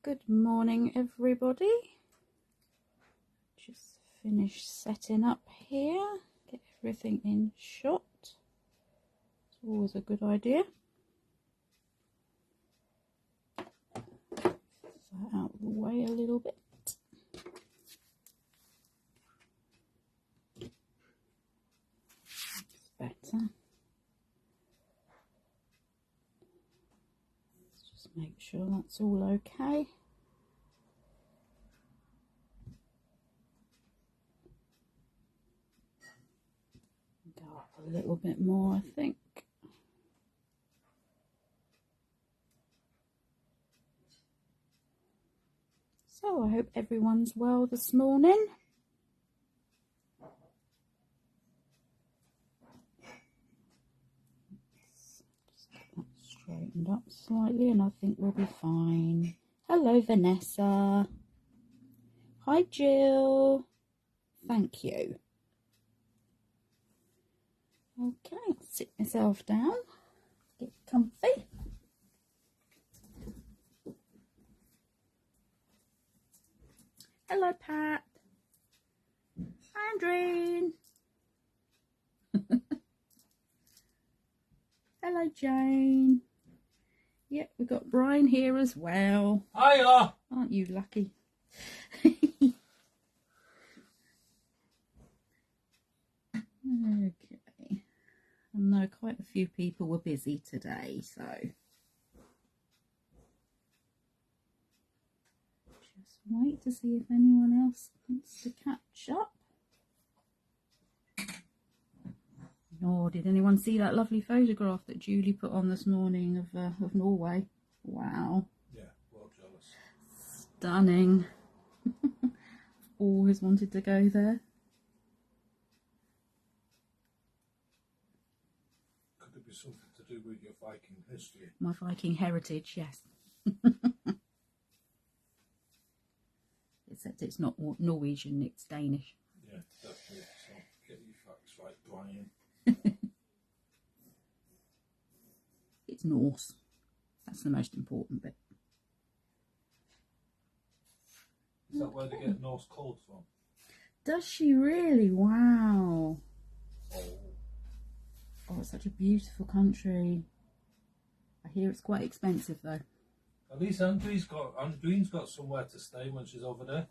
Good morning, everybody. Just finished setting up here, get everything in shot. It's always a good idea. Move that out of the way a little bit. That's better. Let's just make sure that's all okay. Go up a little bit more, I think. So I hope everyone's well this morning. Let's just get that straightened up slightly and I think we'll be fine. Hello, Vanessa. Hi, Jill. Thank you. Okay, I'll sit myself down, get comfy. Hello, Pat. Andreen. Hello, Jane. Yep, we've got Brian here as well. Hiya! Aren't you lucky? Okay. I know quite a few people were busy today, so just wait to see if anyone else wants to catch up. Or did anyone see that lovely photograph that Julie put on this morning of Norway? Wow. Yeah, well jealous. Stunning. Always wanted to go there. Could it be something to do with your Viking history? My Viking heritage, yes. Except it's not Norwegian, it's Danish. Yeah, definitely. So get your facts right, Brian. It's Norse. That's the most important bit. Is that where they get Norse cold from? Does she really? Wow. Oh. Oh, it's such a beautiful country. I hear it's quite expensive though. At least Andreen's got somewhere to stay when she's over there.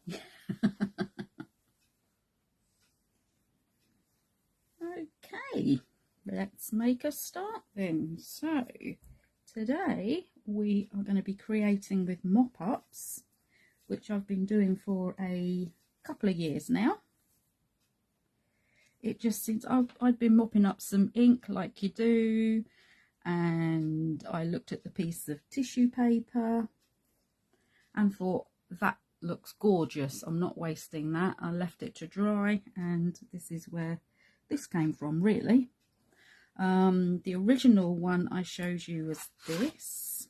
Okay, let's make a start then. So today we are going to be creating with mop-ups, which I've been doing for a couple of years now. It just seems I'd been mopping up some ink like you do, and I looked at the piece of tissue paper and thought that looks gorgeous. I'm not wasting that. I left it to dry, and this is where this came from, really. The original one I showed you was this.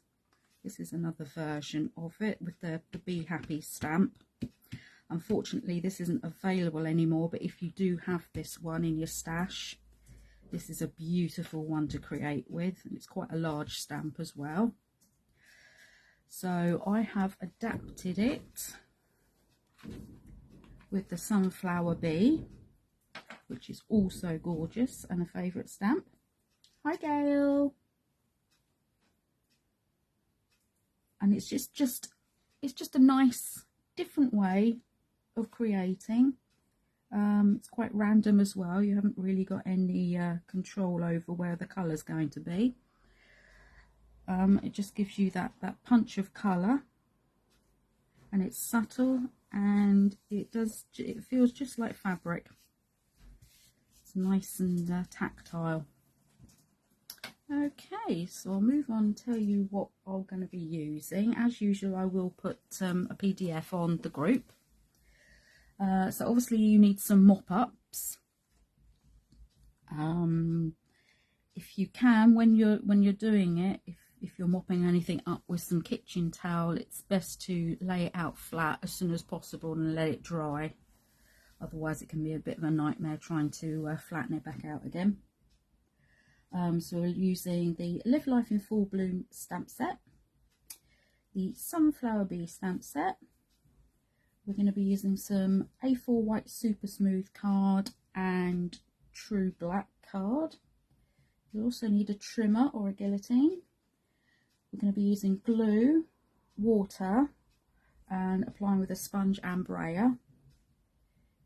This is another version of it with the Be Happy stamp. Unfortunately, this isn't available anymore, but if you do have this one in your stash, this is a beautiful one to create with, and it's quite a large stamp as well. So I have adapted it with the sunflower bee, which is also gorgeous and a favourite stamp. Hi, Gail. And it's just a nice different way of creating. It's quite random as well. You haven't really got any control over where the colour's going to be. It just gives you that punch of colour, and it's subtle, and it feels just like fabric. It's nice and tactile. Okay, so I'll move on and tell you what I'm going to be using. As usual, I will put a PDF on the group. So obviously you need some mop-ups. If you can, when you're doing it, if you're mopping anything up with some kitchen towel, it's best to lay it out flat as soon as possible and let it dry. Otherwise it can be a bit of a nightmare trying to flatten it back out again. So we're using the Live Life in Full Bloom stamp set. the Sunflower Bee stamp set. We're going to be using some A4 white super smooth card and true black card. You also need a trimmer or a guillotine. We're going to be using glue, water, and applying with a sponge and brayer.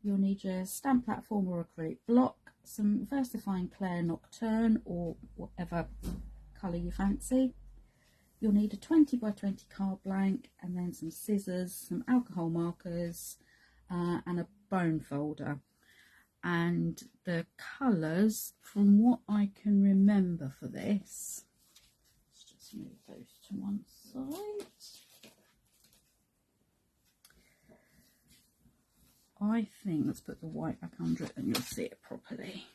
You'll need your stamp platform or acrylic block, some VersaFine Clair Nocturne or whatever colour you fancy. You'll need a 20 by 20 card blank, and then some scissors, some alcohol markers, and a bone folder. And the colours, from what I can remember for this, let's just move those to one side. I think, let's put the white back under it and you'll see it properly.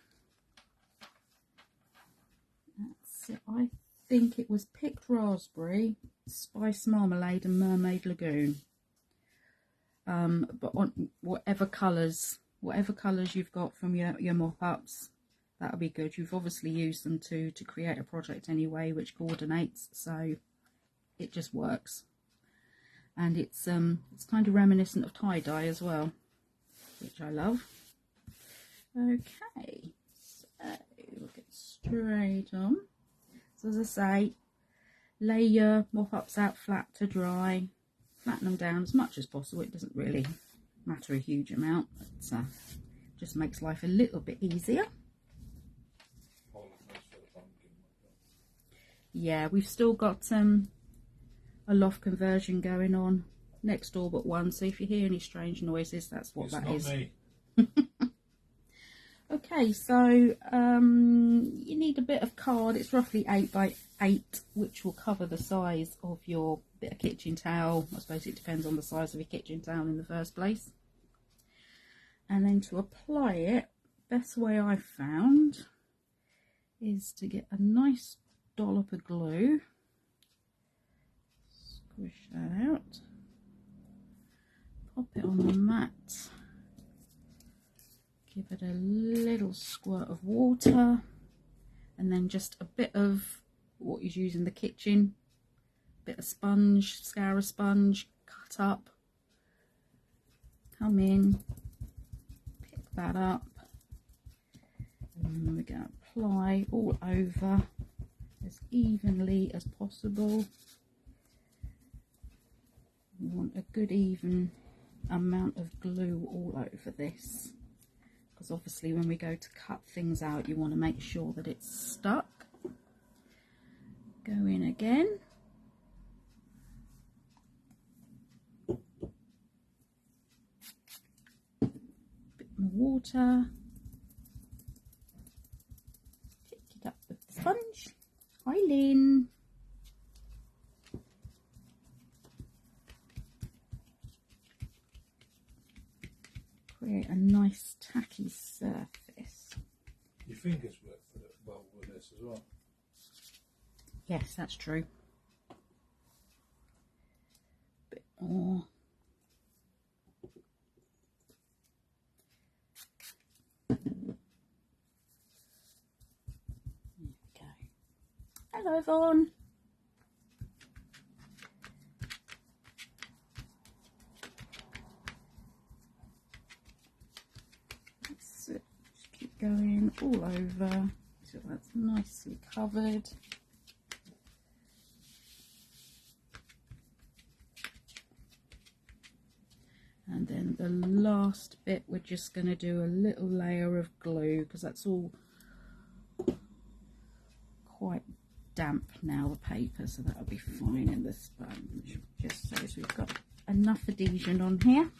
That's it. I think it was picked raspberry, spice marmalade and mermaid lagoon. But on whatever colours you've got from your mop-ups, that'll be good. You've obviously used them to create a project anyway, which coordinates, so it just works. And it's kind of reminiscent of tie-dye as well, which I love. Okay, so we'll get straight on. So as I say, lay your mop-ups out flat to dry, flatten them down as much as possible. It doesn't really matter a huge amount, but just makes life a little bit easier. Yeah, we've still got a loft conversion going on next door but one, so if you hear any strange noises, that's what that is. Me. Okay, so you need a bit of card. It's roughly 8 by 8, which will cover the size of your bit of kitchen towel. I suppose it depends on the size of your kitchen towel in the first place. And then to apply it, best way I've found is to get a nice dollop of glue, squish that out, pop it on the mat, give it a little squirt of water, and then just a bit of what you use in the kitchen, bit of sponge, scour sponge, cut up, come in, pick that up, and we're going to apply all over as evenly as possible. We want a good even amount of glue all over this, because obviously when we go to cut things out, you want to make sure that it's stuck. Go in again. Bit more water. Pick it up with the sponge. Hi, Lynn. Create a nice tacky surface. Your fingers work for it well with this as well. Yes, that's true. Bit more. There we go. Hello, Yvonne. That's it. Just keep going all over so that's nicely covered. And then the last bit, we're just going to do a little layer of glue, because that's all quite damp now, the paper, so that'll be fine in the sponge. Just so we've got enough adhesion on here,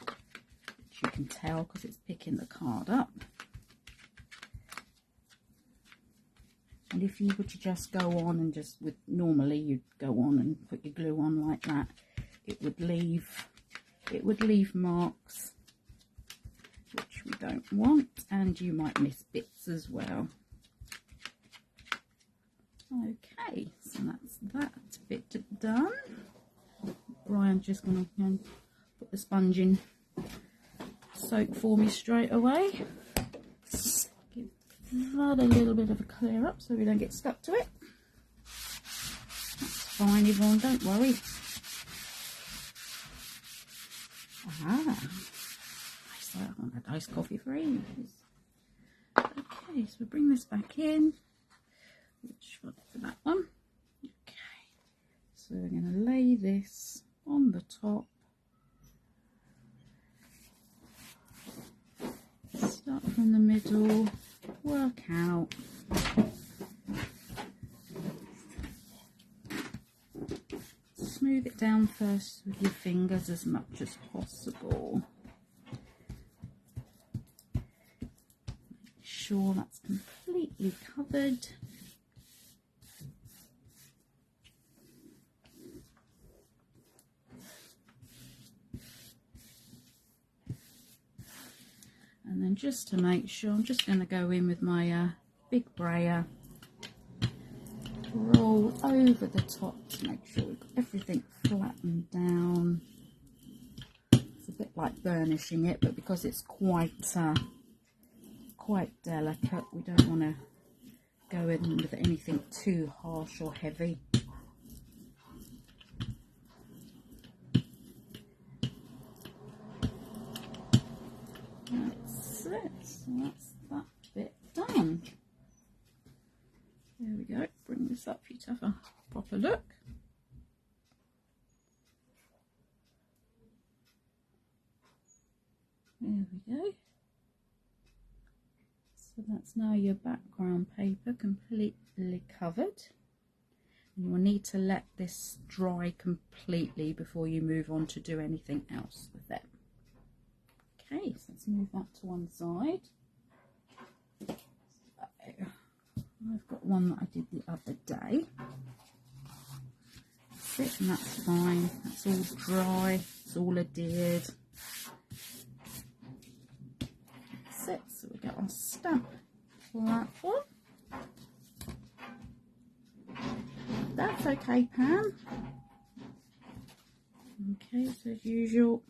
which you can tell because it's picking the card up. And if you were to just go on and normally you'd go on and put your glue on like that, it would leave marks, which we don't want, and you might miss bits as well. Okay, so that's that bit done. Brian's just going to put the sponge in soak for me straight away. Give that a little bit of a clear up so we don't get stuck to it. That's fine, Yvonne, don't worry. Ah, so I haven't had iced coffee for ages. Okay, so we bring this back in. Which one for that one? Okay, so we're going to lay this on the top. Start from the middle, work out. Smooth it down first with your fingers as much as possible. Make sure that's completely covered. And then just to make sure, I'm just going to go in with my big brayer, roll over the top to make sure we've got everything flattened down. It's a bit like burnishing it, but because it's quite delicate, we don't want to go in with anything too harsh or heavy. That's it, so that's that bit done. There we go, bring this up for you to have a proper look. There we go. So that's now your background paper completely covered. And you'll need to let this dry completely before you move on to do anything else with it. Okay, so let's move that to one side. So, I've got one that I did the other day. That's it, and that's fine. That's all dry, it's all adhered. That's it, so we get our stamp for that one. That's okay, Pam. Okay, so as usual,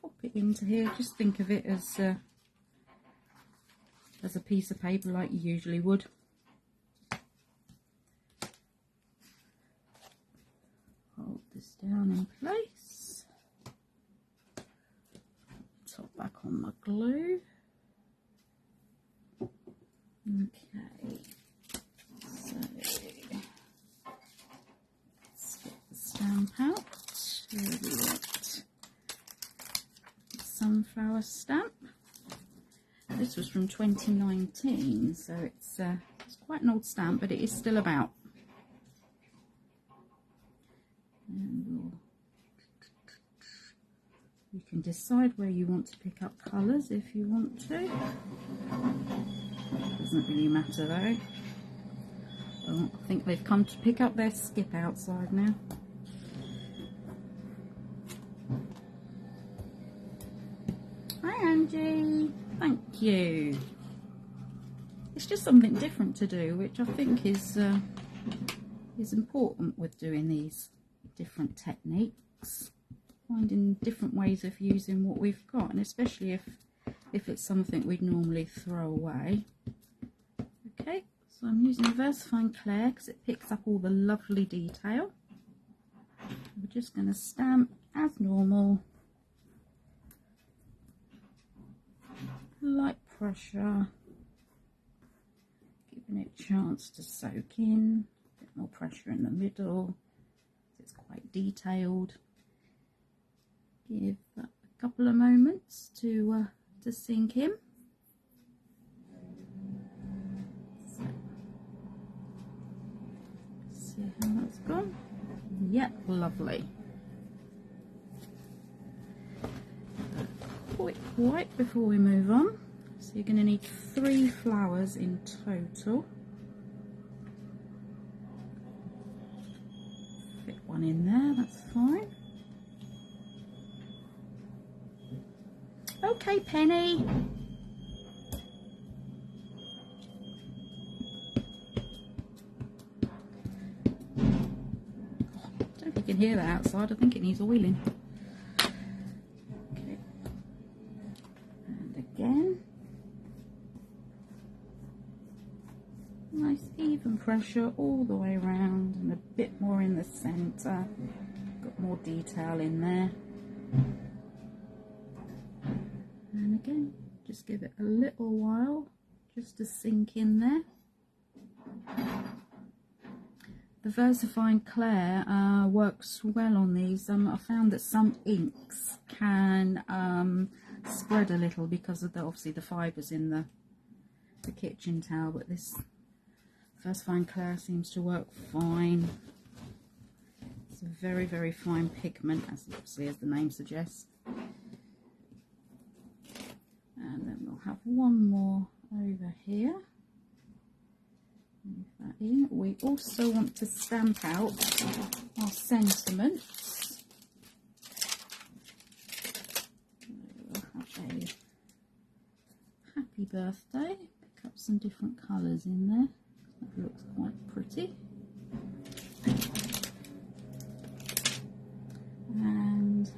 pop it into here. Just think of it as a piece of paper like you usually would. Hold this down in place. Top back on my glue. Okay, so let's get the stamp out. Here we got sunflower stamp. This was from 2019, so it's quite an old stamp, but it is still about. And you can decide where you want to pick up colours if you want to. Doesn't really matter though. Well, I think they've come to pick up their skip outside now. Hi Angie, thank you. It's just something different to do, which I think is important with doing these different techniques. Finding different ways of using what we've got, and especially if it's something we'd normally throw away. Okay, so I'm using VersaFine Clair because it picks up all the lovely detail. We're just going to stamp as normal. Light pressure, giving it a chance to soak in. A bit more pressure in the middle. It's quite detailed. Give that a couple of moments to sink in. So, see how that's gone. Yep, lovely. Quick wipe before we move on. So you're going to need 3 flowers in total. Fit one in there, that's fine. Okay, Penny. I don't know if you can hear that outside. I think it needs oiling. Okay. And again. Nice even pressure all the way around and a bit more in the centre. Got more detail in there. And again, just give it a little while just to sink in there. The VersaFine Clair works well on these. I found that some inks can spread a little because of obviously the fibres in the kitchen towel, but this VersaFine Clair seems to work fine. It's a very, very fine pigment, as obviously as the name suggests. And then we'll have one more over here. Move that in. We also want to stamp out our sentiments. We'll have a happy birthday. Pick up some different colours in there. That looks quite pretty. And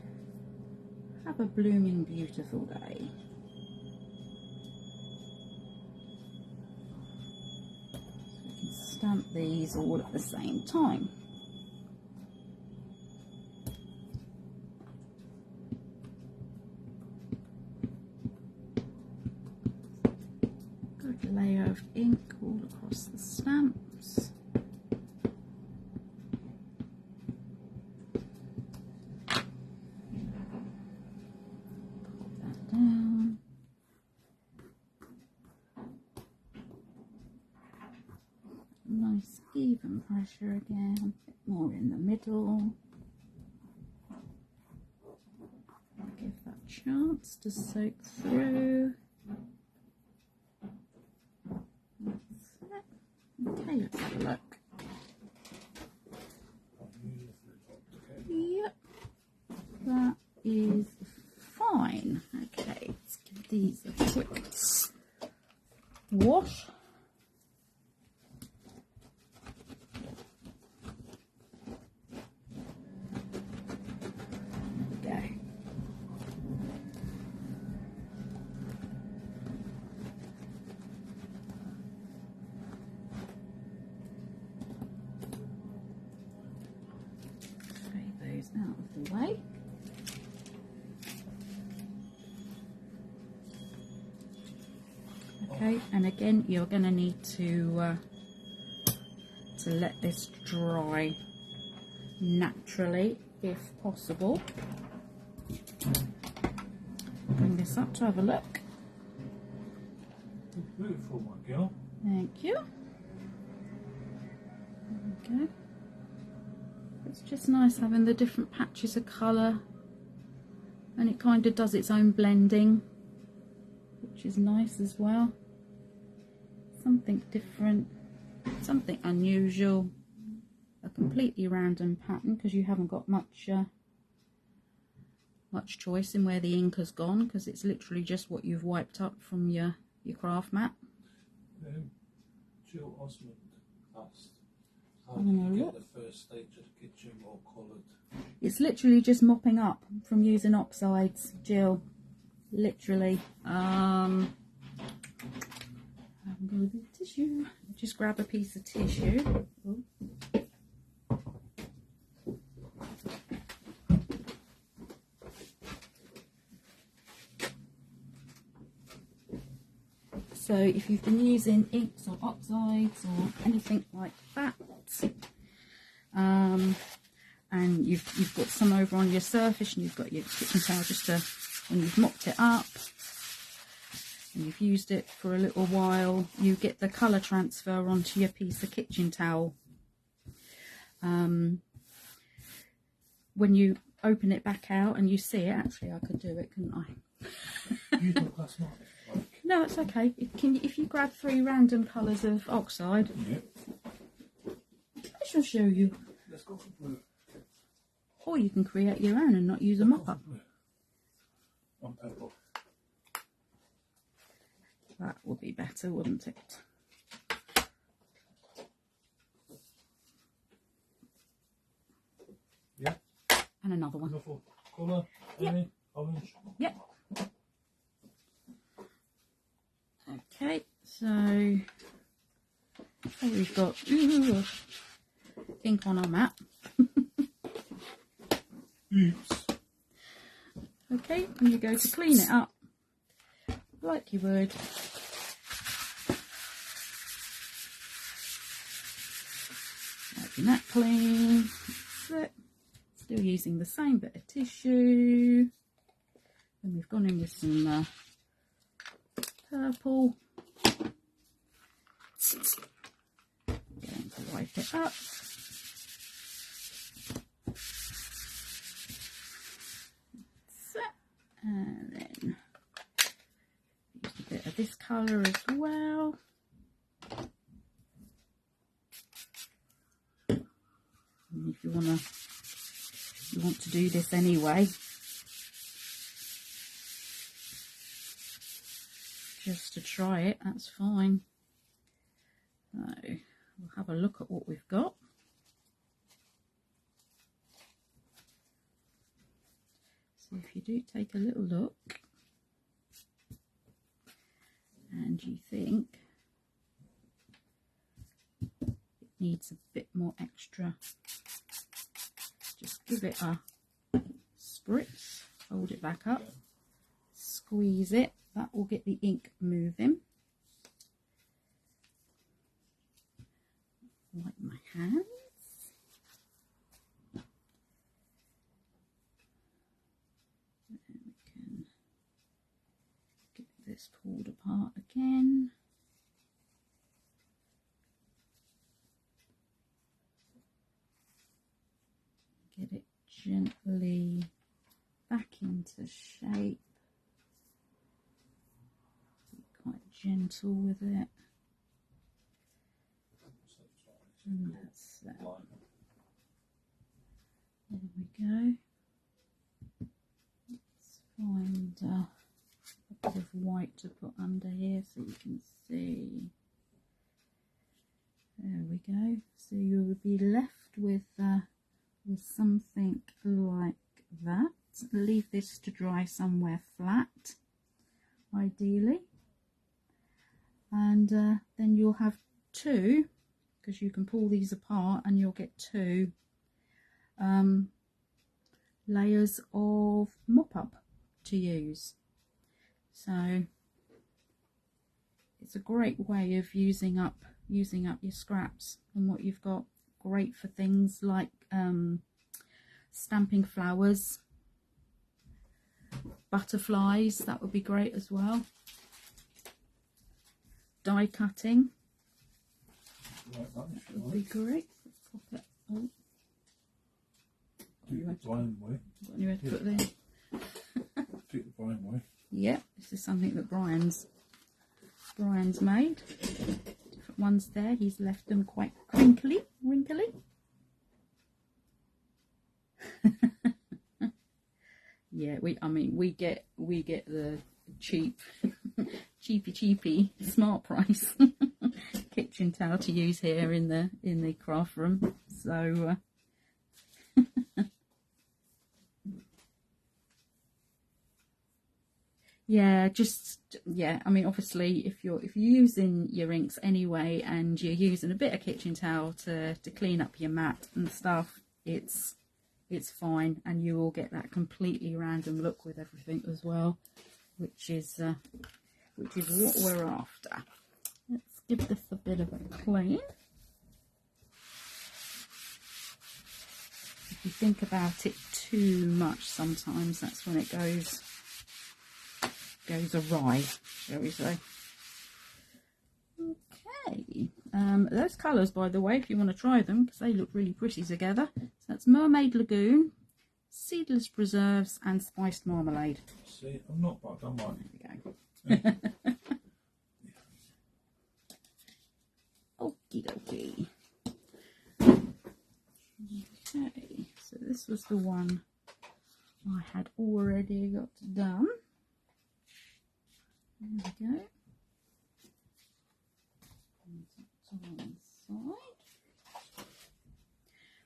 have a blooming beautiful day. Stamp these all at the same time. Good layer of ink all across the stamps. Put that down. Nice even pressure again, a bit more in the middle. Give that chance to soak through. That's it. Okay, let's have a look. Yep, that is fine. Okay, let's give these a quick wash. Out of the way. Okay, and again you're going to need to let this dry naturally if possible. Bring this up to have a look. Beautiful, my girl. Thank you. Okay. It's just nice having the different patches of colour, and it kind of does its own blending, which is nice as well. Something different, something unusual, a completely random pattern because you haven't got much choice in where the ink has gone, because it's literally just what you've wiped up from your craft mat. Jill Osmond asked, how do you get the first stage of the kitchen more coloured? It's literally just mopping up from using oxides, Jill. Literally. I'm going to do tissue. Just grab a piece of tissue. Ooh. So if you've been using inks or oxides or anything like that, and you've got some over on your surface and you've got your kitchen towel just to, when you've mopped it up and you've used it for a little while, you get the colour transfer onto your piece of kitchen towel. When you open it back out and you see it, actually I could do it, couldn't I? You look last night. No, it's okay. If you grab 3 random colours of oxide, Yep. I shall show you. Let's go for blue. Or you can create your own and not use a mop-up. On purple. That would be better, wouldn't it? Yeah. And another one. Beautiful colour. Yeah. Orange. Yep. Okay, so So we've got ink on our mat. Oops. Okay, and you go to clean it up like you would. Wiping that clean. That's it. Still using the same bit of tissue. And we've gone in with some purple. Going to wipe it up. So, and then use a bit of this colour as well. And if you want to do this anyway, just to try it, that's fine. So we'll have a look at what we've got. So if you do take a little look and you think it needs a bit more extra, just give it a spritz, hold it back up, squeeze it, that will get the ink moving. Wipe my hands. And we can get this pulled apart again. Get it gently back into shape. Be quite gentle with it. And that's that. There we go. Let's find a bit of white to put under here so you can see. There we go. So you will be left with something like that. Leave this to dry somewhere flat, ideally, and then you'll have two, because you can pull these apart and you'll get two layers of mop-up to use. So it's a great way of using up your scraps and what you've got. Great for things like stamping flowers, butterflies, that would be great as well. Die cutting would be great. Let's pop it. Oh, got anywhere to put there? Take the Brian way. Yep, this is something that Brian's made. Different ones there. He's left them quite wrinkly. Yeah, we get the cheapy smart price kitchen towel to use here in the craft room. So yeah, obviously if you're using your inks anyway and you're using a bit of kitchen towel to clean up your mat and stuff, it's fine, and you will get that completely random look with everything as well, which is what we're after. Let's give this a bit of a clean. If you think about it too much, sometimes that's when it goes awry, shall we say. Okay, those colours, by the way, if you want to try them, because they look really pretty together. So that's Mermaid Lagoon, Seedless Preserves, and Spiced Marmalade. See, I'm not bad, am I? There we go. Okie dokie. Okay, so this was the one I had already got done. There we go.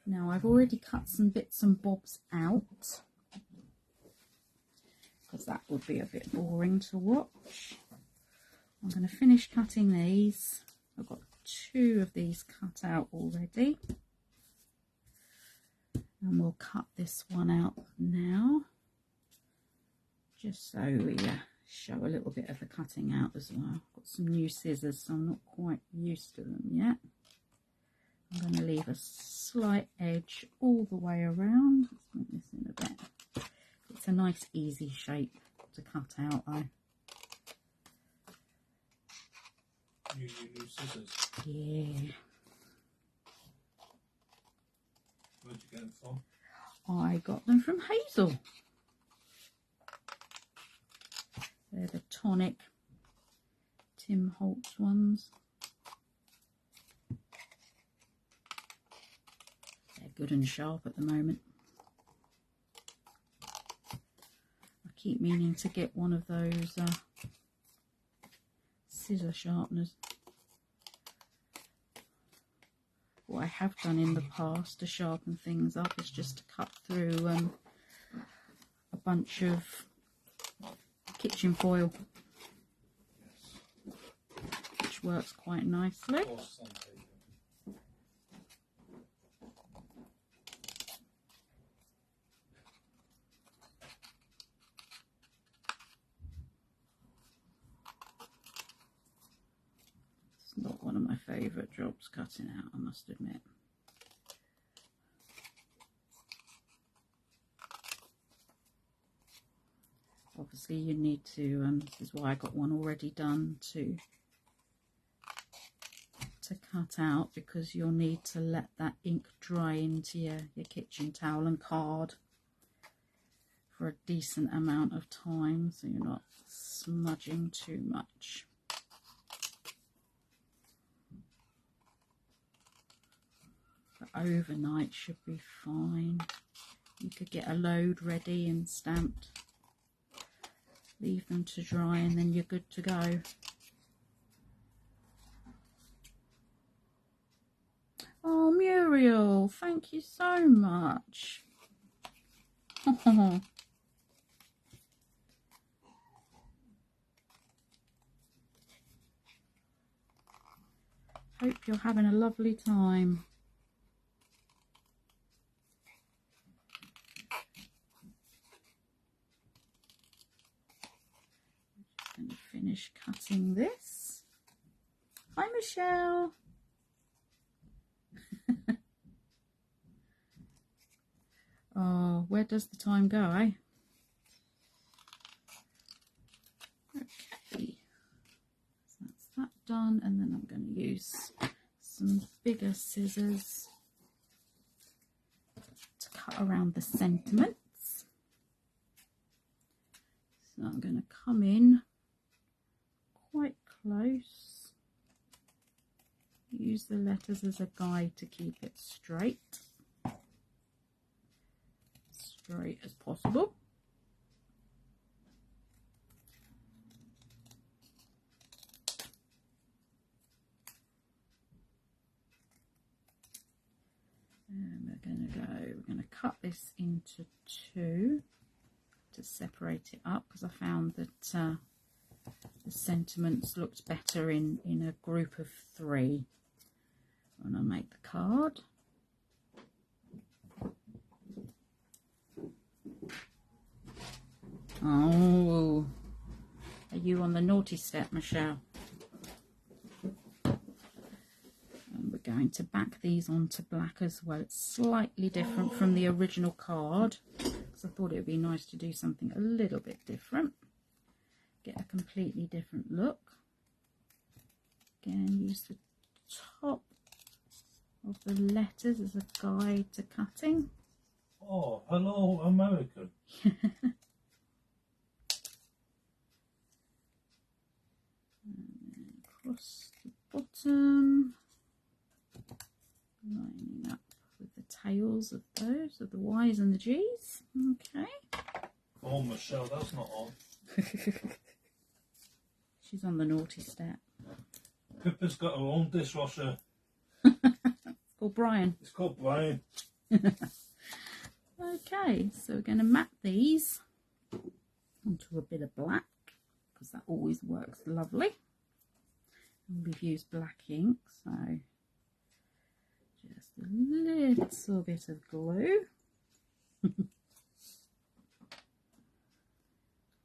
Now I've already cut some bits and bobs out because that would be a bit boring to watch. I'm going to finish cutting these. I've got 2 of these cut out already, and we'll cut this one out now, just so we show a little bit of the cutting out as well. Got some new scissors, so I'm not quite used to them yet. I'm going to leave a slight edge all the way around. Let's make this in a bit. It's a nice easy shape to cut out though. New scissors. Yeah. Where'd you get them from? I got them from Hazel. They're the Tonic Tim Holtz ones. They're good and sharp at the moment. I keep meaning to get one of those scissor sharpeners. What I have done in the past to sharpen things up is just to cut through a bunch of kitchen foil, which works quite nicely. It's not one of my favourite jobs cutting out, I must admit. Obviously you need to, this is why I got one already done, to cut out, because you'll need to let that ink dry into your kitchen towel and card for a decent amount of time, so you're not smudging too much. But overnight should be fine. You could get a load ready and stamped. Leave them to dry and then you're good to go. Oh, Muriel, thank you so much. Hope you're having a lovely time. I'm just going to finish cutting this. Hi, Michelle. Oh, where does the time go, eh? Okay, so that's that done, and then I'm going to use some bigger scissors to cut around the sentiments. So I'm going to come in quite close, use the letters as a guide to keep it straight as possible. And we're going to cut this into 2 to separate it up, because I found that the sentiments looked better in a group of 3 when I make the card. Oh, are you on the naughty step, Michelle? And we're going to back these onto black as well. It's slightly different from the original card, because I thought it would be nice to do something a little bit different. Get a completely different look. Again, use the top of the letters as a guide to cutting. Oh, hello, American. Across the bottom, lining up with the tails of those, of the Y's and the G's. Okay. Oh, Michelle, that's not on. She's on the naughty step. Pippa's got her own dishwasher. It's called Brian. It's called Brian. Okay, so we're going to map these onto a bit of black, because that always works lovely. We've used black ink, so just a little bit of glue.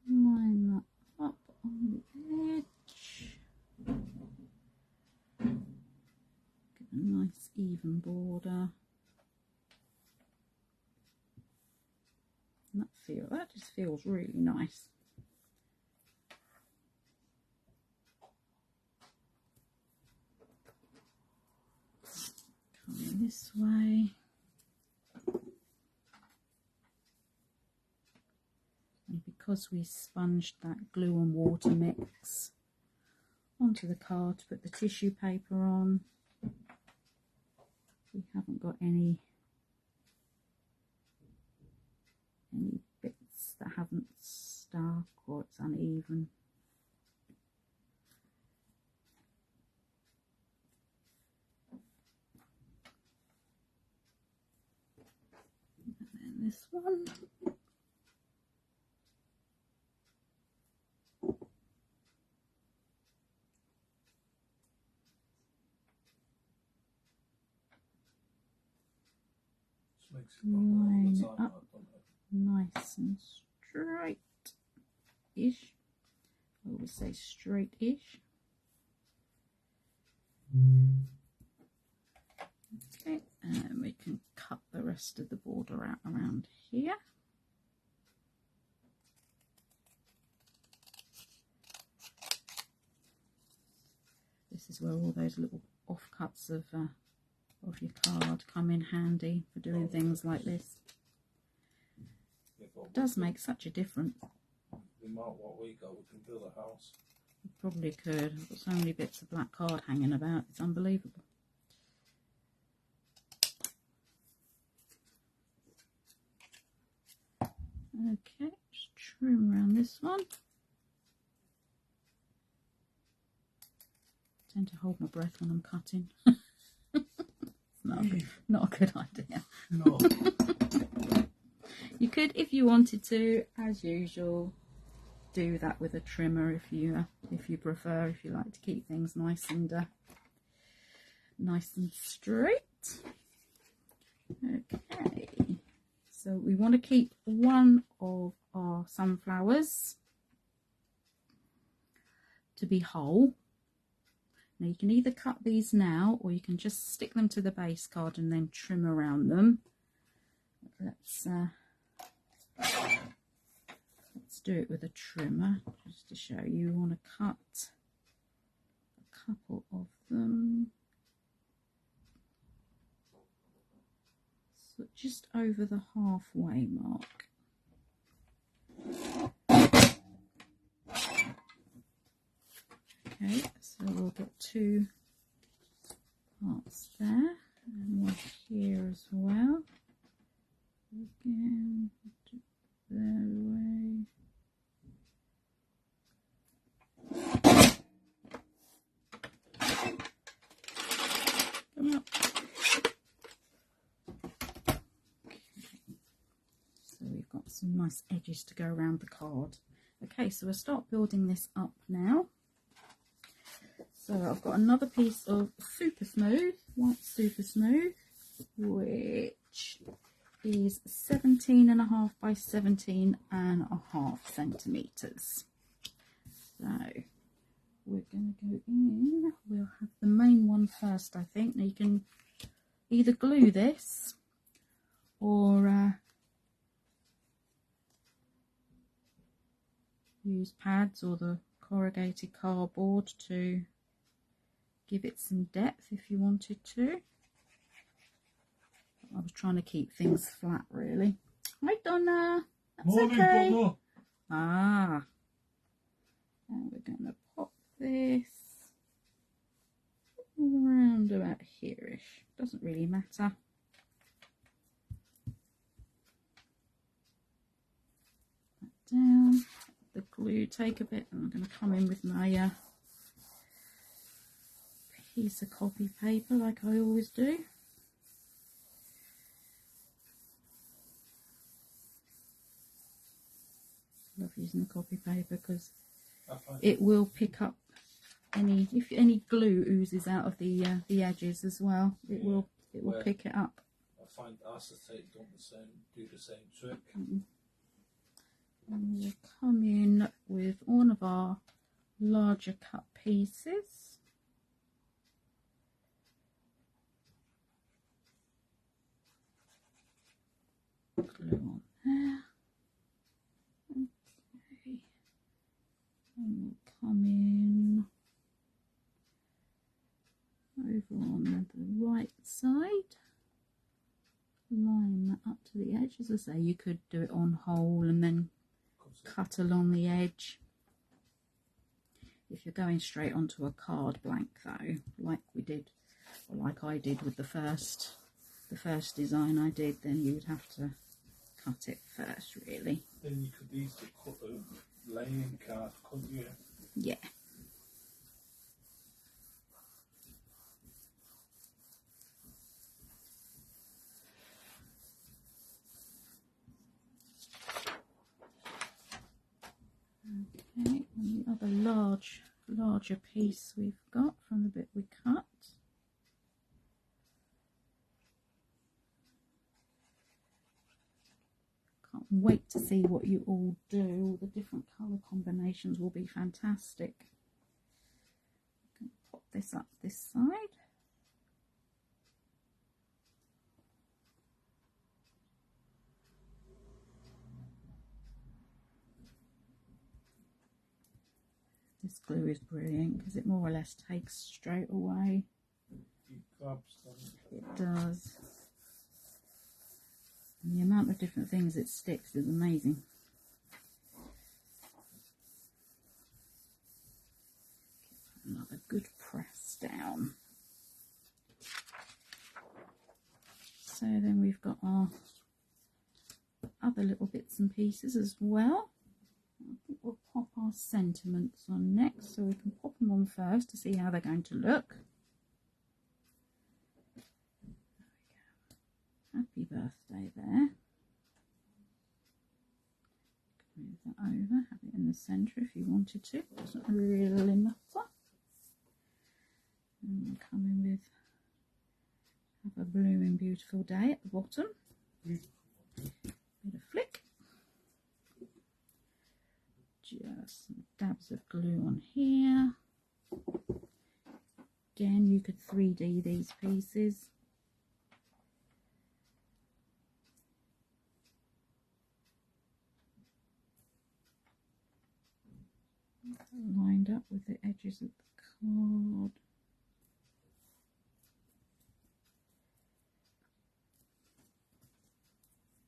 Line that up on the edge. Get a nice even border. And that just feels really nice. Coming this way. And because we sponged that glue and water mix onto the card to put the tissue paper on, we haven't got any bits that haven't stuck or it's uneven. And then this one. Line it up nice and straight-ish. I always say straight-ish. Okay, and we can cut the rest of the border out around here. This is where all those little offcuts of your card come in handy for doing things like this. It does make such a difference. The amount what we got, we can build a house. You probably could. I've got so many bits of black card hanging about, it's unbelievable. Okay, just trim around this one. I tend to hold my breath when I'm cutting. Not a good idea. No. You could, if you wanted to, as usual, do that with a trimmer if you prefer, if you like to keep things nice and straight. Okay, so we want to keep one of our sunflowers to be whole. Now you can either cut these now or you can just stick them to the base card and then trim around them. Let's do it with a trimmer just to show you. We want to cut a couple of them. So just over the halfway mark. Okay, so we'll get 2 parts there and one here as well. Again, that way. Come up. Okay. So we've got some nice edges to go around the card. Okay, so we'll start building this up now. So I've got another piece of super smooth, white super smooth, which is 17.5 by 17.5 centimetres. So we're going to go in, we'll have the main one first, I think. Now you can either glue this or use pads or the corrugated cardboard to give it some depth if you wanted to. I was trying to keep things flat, really. Hi, Donna. That's Morning, okay. Donna. Ah. And we're going to pop this around about here-ish. Doesn't really matter. That down. The glue take a bit, and I'm going to come in with my piece of copy paper like I always do. Love using the copy paper because it will pick up if any glue oozes out of the edges as well, it will pick it up. I find acetate do the same trick. And we'll come in with one of our larger cut pieces. Glue on there. Okay. And we'll come in over on the right side. Line that up to the edge. As I say, you could do it on whole and then cut along the edge. If you're going straight onto a card blank though, like we did, or like I did with the first design I did, then you would have to cut it first, really. Then you could easily cut a laying card, couldn't you? Yeah. Okay, and the other larger piece we've got from the bit we cut. Can't wait to see what you all do. All the different colour combinations will be fantastic. I'm going to pop this up this side. This glue is brilliant because it more or less takes straight away. It grabs them. It does. And the amount of different things it sticks is amazing. Another good press down. So then we've got our other little bits and pieces as well. I think we'll pop our sentiments on next, so we can pop them on first to see how they're going to look. There we go. Happy birthday there. Move that over, have it in the centre if you wanted to, doesn't really matter. And we'll come in with have a blooming beautiful day at the bottom. Bit of flick. Just some dabs of glue on here. Again, you could 3D these pieces. Lined up with the edges of the card.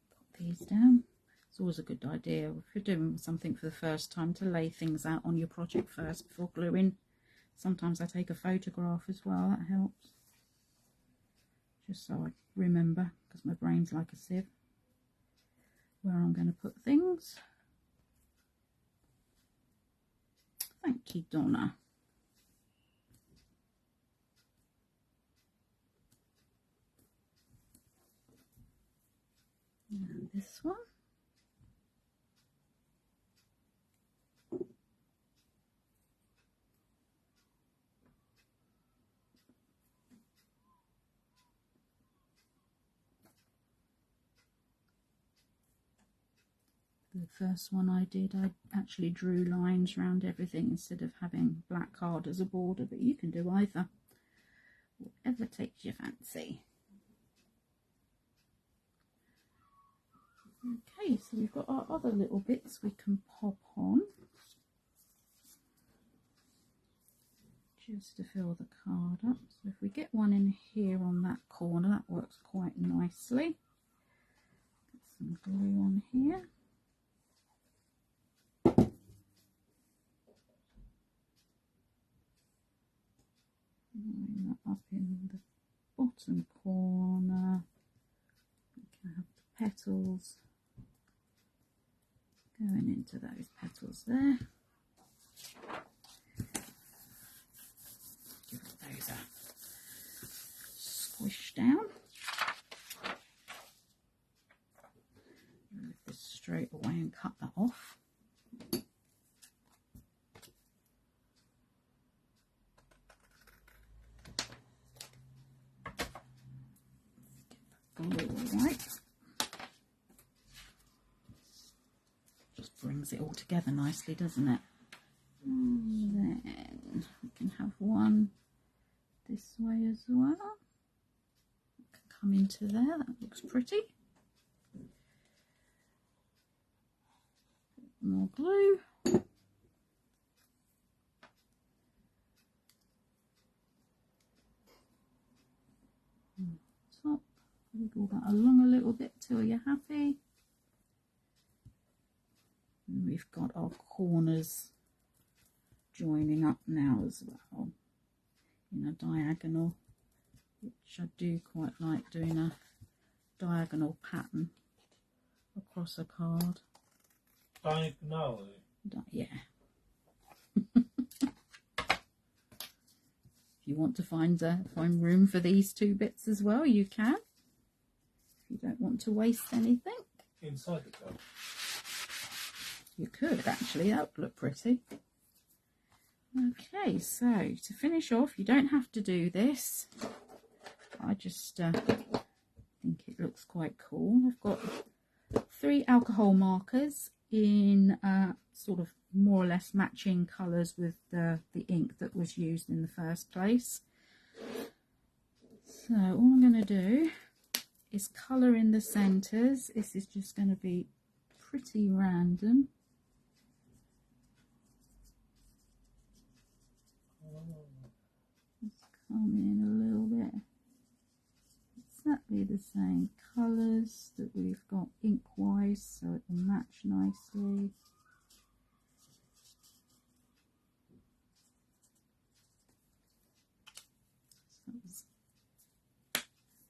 Put these down. It's always a good idea if you're doing something for the first time to lay things out on your project first before gluing. Sometimes I take a photograph as well, that helps. Just so I remember, because my brain's like a sieve, where I'm going to put things. Thank you, Donna. And this one. The first one I did, I actually drew lines around everything instead of having black card as a border, but you can do either, whatever takes your fancy. Okay, so we've got our other little bits we can pop on just to fill the card up. So if we get one in here on that corner, that works quite nicely. Get some glue on here. Line that up in the bottom corner. We can have the petals going into those petals there. Give those a squish down. Move this straight away and cut that off. Just brings it all together nicely, doesn't it? And then we can have one this way as well. It can come into there, that looks pretty. More glue. Top, wiggle that along a little bit till you're happy. And we've got our corners joining up now as well in a diagonal, which I do quite like, doing a diagonal pattern across a card. Diagonally? Yeah. If you want to find room for these two bits as well, you can. If you don't want to waste anything. Inside the card? You could actually, that would look pretty. Okay, so to finish off, you don't have to do this. I just think it looks quite cool. I've got 3 alcohol markers in sort of more or less matching colours with the ink that was used in the first place. So all I'm going to do is colour in the centres. This is just going to be pretty random. Just come in a little bit. Exactly the same colours that we've got ink wise, so it will match nicely. So it's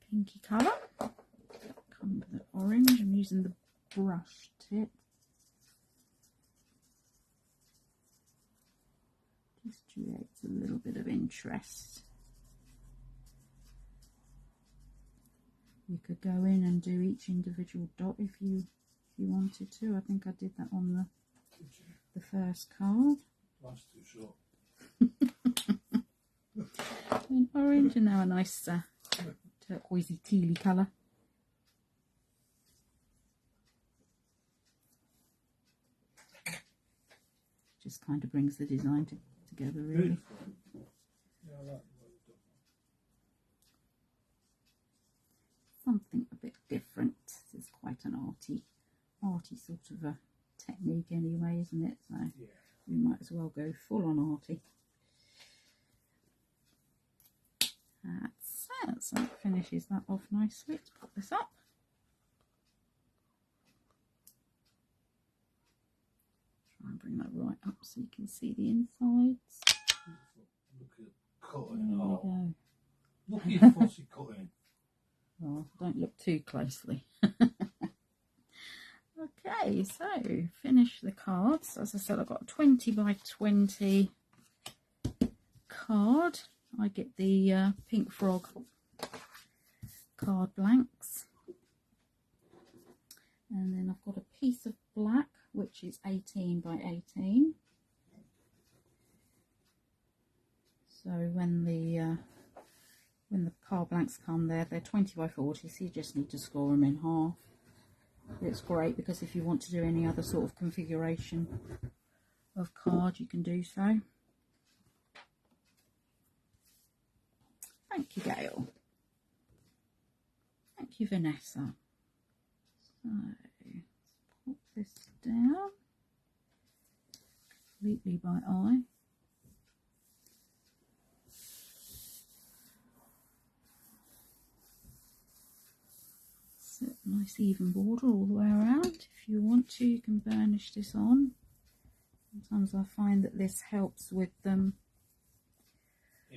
pinky colour. Come with the orange. I'm using the brush tip. Just creates a little bit of interest. You could go in and do each individual dot if you wanted to. I think I did that on the first card. Life's too short. And orange, and now a nice turquoisey tealy colour. Just kind of brings the design together, really. Yeah, I like the way you've done Something a bit different. This is quite an arty sort of a technique anyway, isn't it? So yeah. we might as well go full on arty. That's it. So that finishes that off nicely. Let's pop this up. Try and bring that right up so you can see the insides. Look at cutting. There we go. Look at your fussy cutting. Oh, don't look too closely. Okay, so finish the cards. As I said, I've got a 20 by 20 card. I get the Pink Frog card blanks. And then I've got a piece of black, which is 18 by 18. So when the card blanks come there, they're 20 by 40, so you just need to score them in half. It's great because if you want to do any other sort of configuration of card, you can do so. Thank you, Gail. Thank you, Vanessa. So let's pop this down completely by eye. Nice even border all the way around. If you want to, you can burnish this on. Sometimes I find that this helps with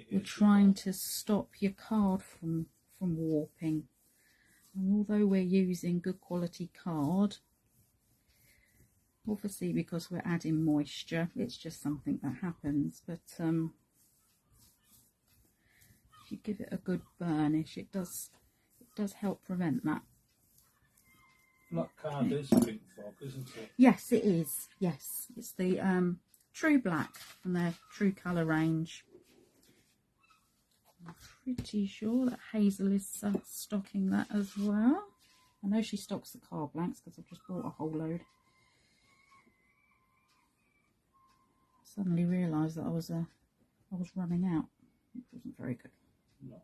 you're trying to stop your card from warping. And although we're using good quality card, obviously because we're adding moisture, it's just something that happens. But if you give it a good burnish, it does help prevent that. Black card is Pink Frog, isn't it? Yes, it is. Yes, it's the True Black from their True Colour range. I'm pretty sure that Hazel is stocking that as well. I know she stocks the card blanks because I've just bought a whole load. Suddenly realised that I was running out. It wasn't very good. No.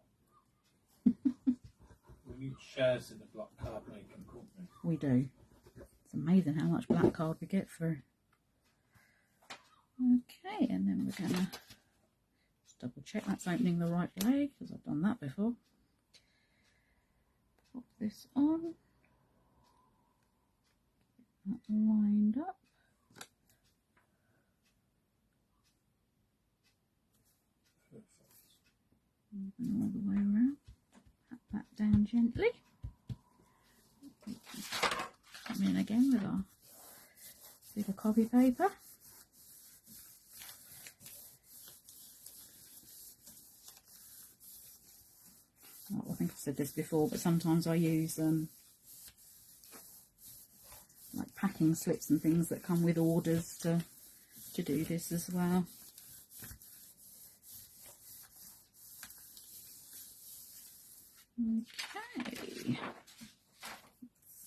We need shares in the black card making company. We do. It's amazing how much black card we get through. Okay, and then we're gonna just double check that's opening the right way, because I've done that before. Pop this on. Get that lined up. And all the way around. Pat that down gently. Come in again with our bit of copy paper. I think I've said this before, but sometimes I use like packing slips and things that come with orders to do this as well. Okay,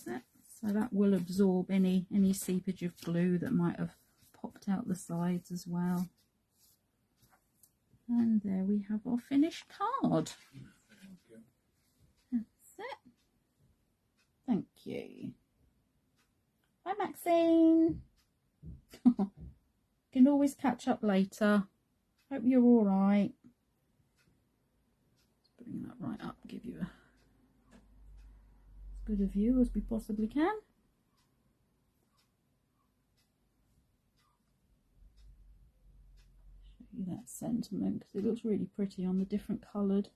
so that will absorb any seepage of glue that might have popped out the sides as well. And there we have our finished card. That's it. Thank you. Bye, Maxine. Can always catch up later. Hope you're all right. Bring that right up, give you as good a view as we possibly can. Show you that sentiment, because it looks really pretty on the different coloured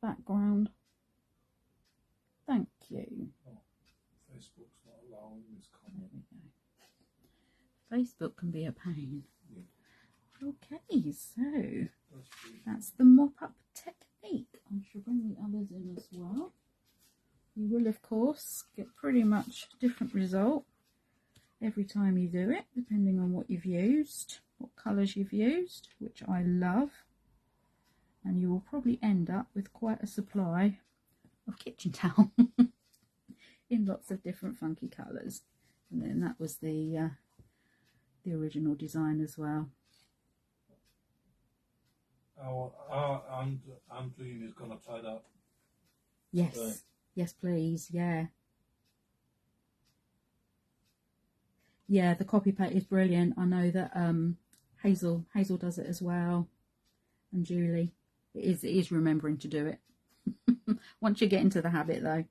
background. Thank you. Oh, Facebook's not allowing this comment. There we go. Facebook can be a pain. Yeah. Okay, so that's the mop-up technique. I shall bring the others in as well. You will, of course, get pretty much a different result every time you do it, depending on what you've used, what colours you've used, which I love. And you will probably end up with quite a supply of kitchen towel in lots of different funky colours. And then that was the original design as well. Our Andrew is going to try that. Yes, today. Yes, please, yeah. Yeah, the copy paste is brilliant. I know that Hazel does it as well, and Julie. It is remembering to do it. Once you get into the habit, though.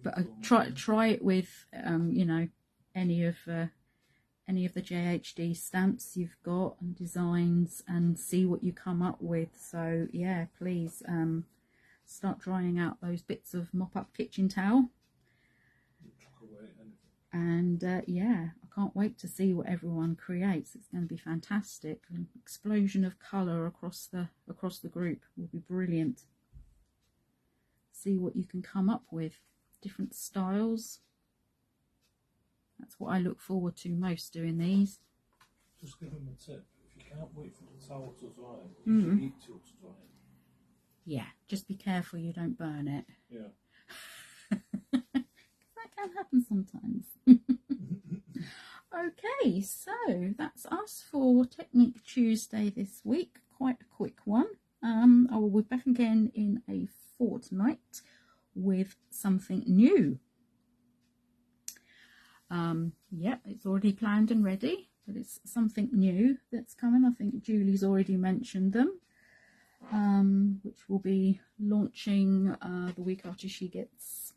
But try it with you know, any of the JHD stamps you've got and designs, and see what you come up with. So yeah, please start drying out those bits of mop-up kitchen towel. And yeah, I can't wait to see what everyone creates. It's going to be fantastic. An explosion of colour across the group will be brilliant. See what you can come up with. Different styles. That's what I look forward to most, doing these. Just give them a tip. If you can't wait for the towel to dry, you should heat till to dry it. Yeah, just be careful you don't burn it. Yeah. That can happen sometimes. Okay, so that's us for Technique Tuesday this week. Quite a quick one. I will be back again in a fortnight with something new. Yep, it's already planned and ready, but it's something new that's coming. I think Julie's already mentioned them, which will be launching the week after she gets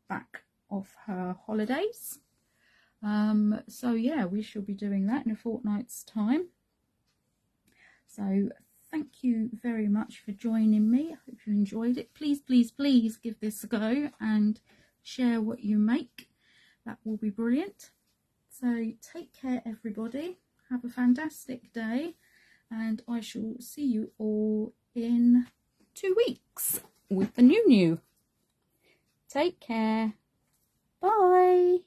back off her holidays. So yeah, we shall be doing that in a fortnight's time. So thank you very much for joining me. I hope you enjoyed it. Please, please, please give this a go and share what you make. That will be brilliant. So take care, everybody. Have a fantastic day, and I shall see you all in 2 weeks with the new. Take care. Bye.